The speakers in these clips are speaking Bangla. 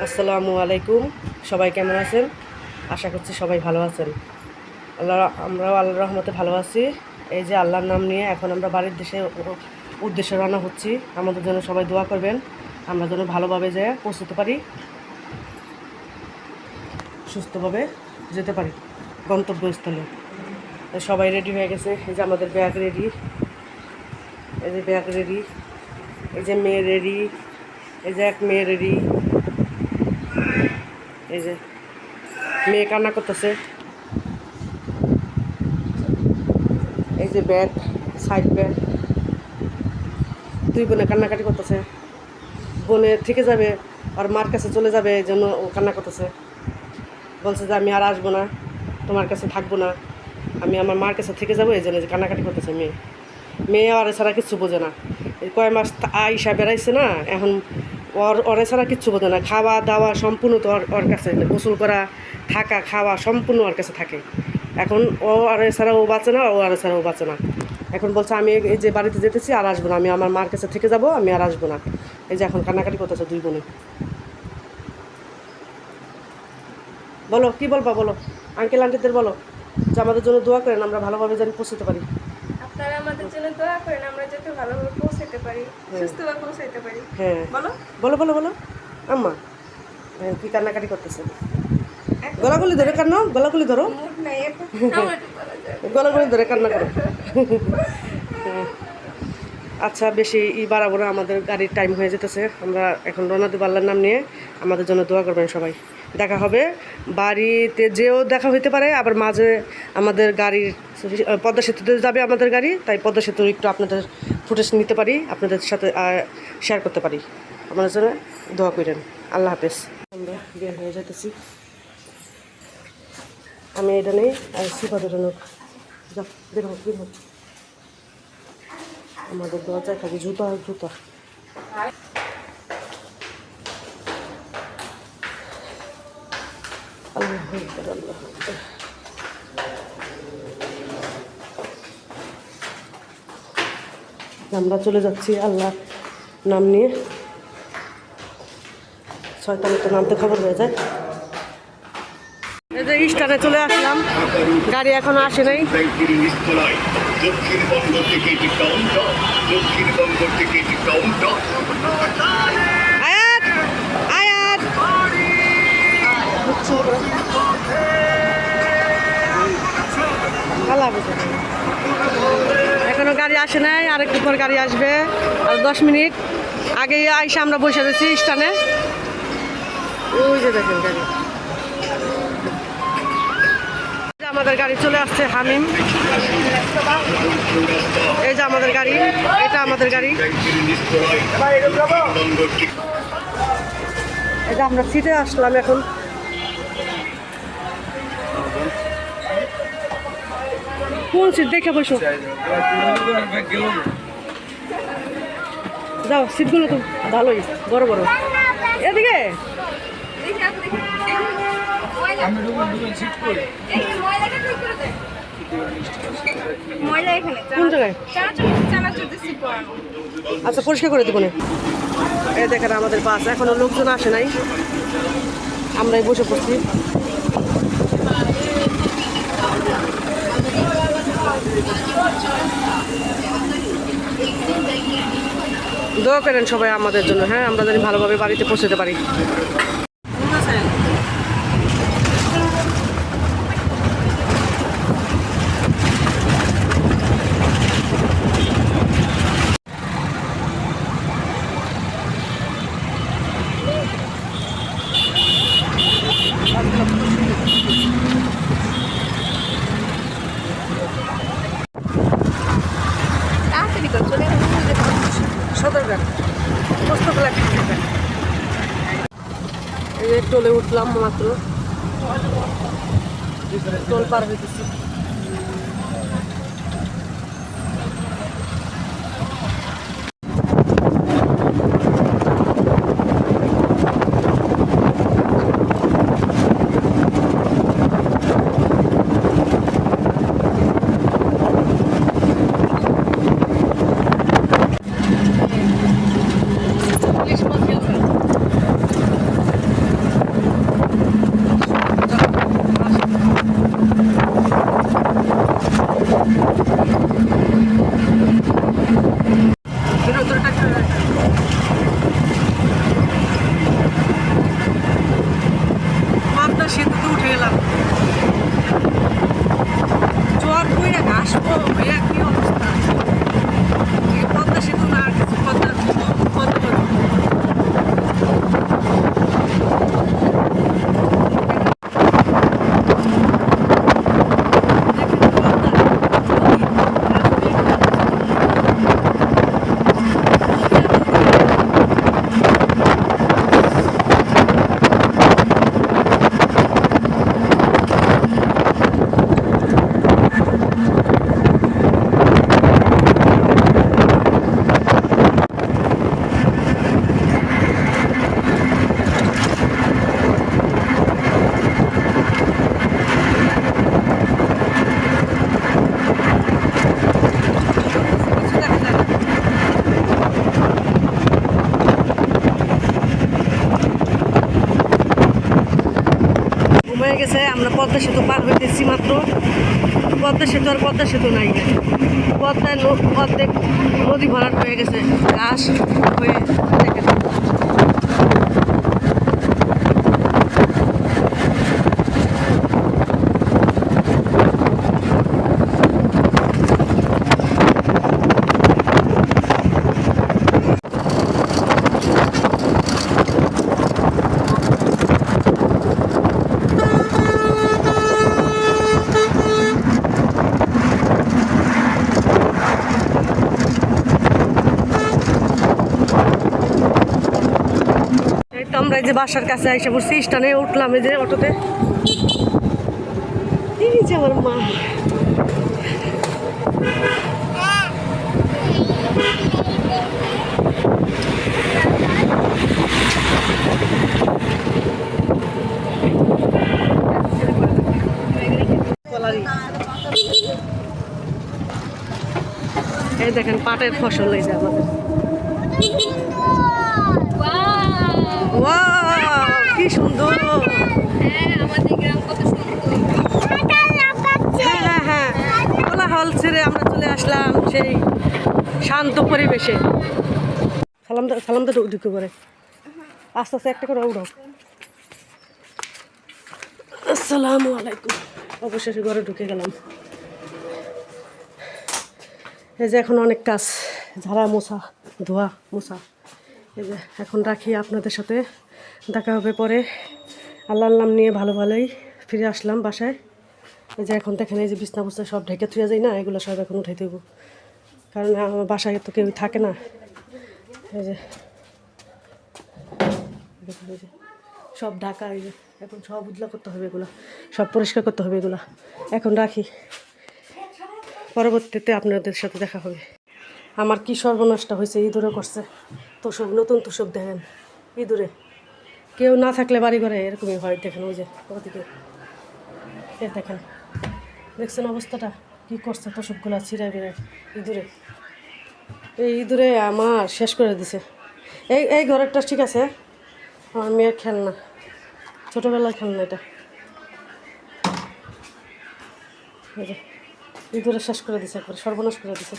আসসালামু আলাইকুম। সবাই কেমন আছেন? আশা করছি সবাই ভালো আছেন। আমরাও আল্লাহর রহমতে ভালো আছি। এই যে আল্লাহর নাম নিয়ে এখন আমরা বাড়ির উদ্দেশ্যে রওনা হচ্ছি। আমাদের জন্য সবাই দোয়া করবেন, আমরা যেন ভালোভাবে যেয়ে পৌঁছতে পারি, সুস্থভাবে যেতে পারি গন্তব্যস্থলে। সবাই রেডি হয়ে গেছে। এই যে আমাদের ব্যাগ রেডি, এই যে ব্যাগ রেডি, এই যে মেয়ে রেডি, এই যে এক মেয়ে রেডি, এই যে মেয়ে কান্না করতেছে। এই যে ব্যাগ, সাইড ব্যাগ, দুই বোনে কান্নাকাটি করতেছে। বোনে থেকে যাবে, আর মার কাছে চলে যাবে, এই জন্য ও কান্না করতেছে। বলছে যে আমি আর আসবো না, তোমার কাছে থাকবো না, আমি আমার মার কাছে থেকে যাবো, এই জন্য যে কান্নাকাটি করতেছে মেয়ে আর এছাড়া কিচ্ছু বোঝে না। এই কয় মাস আইসা বেড়াইছে না, এখন ওর এছাড়া কিচ্ছু বোঝে না। খাওয়া দাওয়া সম্পূর্ণ তো ওর কাছে, গোসল করা, থাকা, খাওয়া সম্পূর্ণ ওর কাছে থাকে। এখন ও আর এছাড়া ও বাঁচে না, ও আর এছাড়া ও বাঁচে না। এখন বলছে আমি এই যে বাড়িতে যেতেছি আর আসবো না, আমি আমার মার কাছে থেকে যাবো, আমি আর আসবো না। এই যে এখন কান্নাকাটি করতেছে দুই বোনে। বলো কি বলবা, বলো আঙ্কেল আন্টিদের বলো যে আমাদের জন্য দোয়া করেন, আমরা ভালোভাবে যেন পৌঁছতে পারি। আপনারা আমাদের জন্য দোয়া করেন, আমরা যাতে ভালোভাবে পৌঁছাতে পারি, সুস্থভাবে পৌঁছাতে পারি। হ্যাঁ বলো বলো বলো বলো আম্মা। কি কান্নাকাটি করতেছে? গলাগুলি ধরে কান্না, গলাগুলি ধরো, মুড নাই এত আমার একটু বলা যায়। গলাগুলি ধরে কান্না করো। আচ্ছা, বেশি বাড়াবো না, আমাদের গাড়ির টাইম হয়ে যেতেছে। আমরা এখন রওনা দেব আল্লাহর নাম নিয়ে। আমাদের জন্য দোয়া করবেন সবাই। দেখা হবে বাড়িতে যেও দেখা হইতে পারে, আবার মাঝে আমাদের গাড়ির পদ্মা সেতুতে যাবে আমাদের গাড়ি, তাই পদ্মা সেতুর একটু আপনাদের ফুটেজ নিতে পারি, আপনাদের সাথে শেয়ার করতে পারি। আমাদের জন্য দোয়া করেন। আল্লাহ হাফেজ। আমরা বের হয়ে যেতেছি। আমি এটা নেই আর সিফাতের নোক যা বের হোক বের হোক। আমাদের দরজায় খালি জুতা আর জুতা। আল্লাহ আকবার, আল্লাহ আকবার। আমরা চলে যাচ্ছি আল্লাহ নাম নিয়ে। ছয়টার তো নামতে খবর হয়ে যায়। এই যে স্টানে চলে আসলাম, গাড়ি এখনো আসে নাই। দক্ষিণবঙ্গ থেকে এটি কাউন্টার, দক্ষিণবঙ্গ থেকে এটি কাউন্টার। আয়াত আয়াত আল্লাহ হাফেজ। এখনো গাড়ি আসে নাই, আর একটু পর গাড়ি আসবে। আর 10 মিনিট আগে আইসা আমরা বসে গেছি স্টানে। ওই যে দেখেন গাড়ি, আমাদের গাড়ি চলে আসছে হামিম। এই যে আমাদের গাড়ি, এটা আমাদের গাড়ি। এই যে আমরা সিটে আসলাম এখন। কোন সিট দেখে বসো, যাও সিটগুলো তো ভালোই বড় বড়। এদিকে কোন জায়গায়? আচ্ছা, পরিষ্কার করে দেবো না। এই দেখেন আমাদের বাস, এখনো লোকজন আসে নাই, আমরাই বসে পড়ছি। দোয়া করেন সবাই আমাদের জন্য, হ্যাঁ, আমরা যেন ভালোভাবে বাড়িতে পৌঁছতে পারি। সদরঘাট পুস্তকলা, এই যে টোলে উঠলাম মাত্র, টোল পার হইতেছি। হয়ে গেছে, আমরা পদ্মা সেতু পার হইতেছি মাত্র। পদ্মা সেতু আর পদ্মা সেতু নাই, পদ্মায় অর্ধেক নদী ভরাট হয়ে গেছে ঘাস হয়ে। দেখেন এই তো আমরা এই যে বাসার কাছে এসে পড়ছি, স্টানে উঠলাম এই যে অটোতে। এই যে আমার মা, এই দেখেন পাটের ফসল এই যে আমাদের। ওয়াও কি সুন্দর! আমাদের গ্রাম কত সুন্দর। হ্যাঁ হ্যাঁ হ্যাঁ, কোলাহল ছেড়ে আমরা চলে আসলাম সেই শান্ত পরিবেশে। সালাম তো ঢুকে পড়ে, আস্তে আস্তে একটা করে উঠাও। আসসালামু আলাইকুম। অবশেষে ঘরে ঢুকে গেলাম। এই যে এখন অনেক কাজ, ঝাড়া মোছা, ধোয়া মোছা। এই যে এখন রাখি, আপনাদের সাথে দেখা হবে পরে। আল্লাহর নাম নিয়ে ভালো ভালোই ফিরে আসলাম বাসায়। এই যে এখন দেখেন এই যে বিছনা বুছনা সব ঢেকে থুয়ে যায় না, এগুলো সব এখন উঠাই দেবো, কারণ আমার বাসায় তো কেউ থাকে না। এই যে দেখুন এই যে সব ঢাকা, এই যে এখন সব উজলা করতে হবে, এগুলো সব পরিষ্কার করতে হবে। এগুলো এখন রাখি, পরবর্তীতে আপনাদের সাথে দেখা হবে। আমার কি সর্বনাশটা হয়েছে, ইঁদুরে করছে তোষক, নতুন তোষক দেখেন। ইঁদুরে কেউ না থাকলে বাড়ি ঘরে এরকমই হয়। দেখেন ওই যে ওদিকে দেখেন, দেখছেন অবস্থাটা কি করছে, তোষকগুলা ছিঁড়াই বেড়ায় ইঁদুরে। এই ইঁদুরে আমার শেষ করে দিছে। এই ঘরেরটা ঠিক আছে, আমার মেয়ের খেলনা, ছোটোবেলায় খেলনা এটা। এই যে ইঁদুরে শেষ করে দিছে, একবারে সর্বনাশ করে দিছে।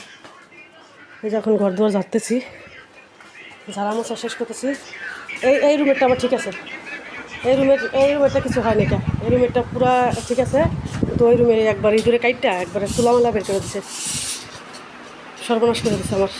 এই যে এখন ঘর দুয়ার ঝাড়তেছি, ঝাড়া মোছা শেষ করতেছি। এই রুমেরটা আবার ঠিক আছে, এই রুমেরটা কিছু হয় না, এটা এই রুমেরটা পুরা ঠিক আছে। তো ওই রুমের একবার ইঁদুরে কাইটটা একবারে তুলামালা বের করে দিছে, সর্বনাশ করে দিছে আমার।